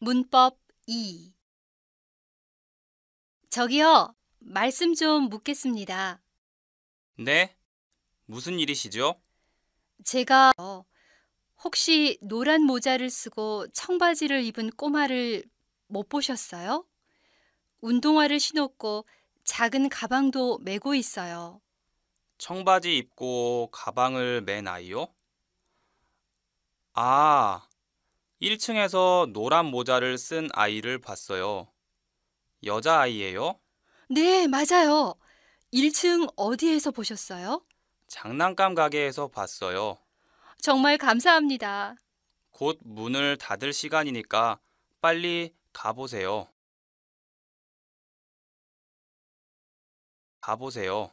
문법 2. 저기요, 말씀 좀 묻겠습니다. 네? 무슨 일이시죠? 제가 혹시 노란 모자를 쓰고 청바지를 입은 꼬마를 못 보셨어요? 운동화를 신었고 작은 가방도 메고 있어요. 청바지 입고 가방을 맨 아이요? 아, 1층에서 노란 모자를 쓴 아이를 봤어요. 여자아이예요? 네, 맞아요. 1층 어디에서 보셨어요? 장난감 가게에서 봤어요. 정말 감사합니다. 곧 문을 닫을 시간이니까 빨리 가보세요. 가보세요.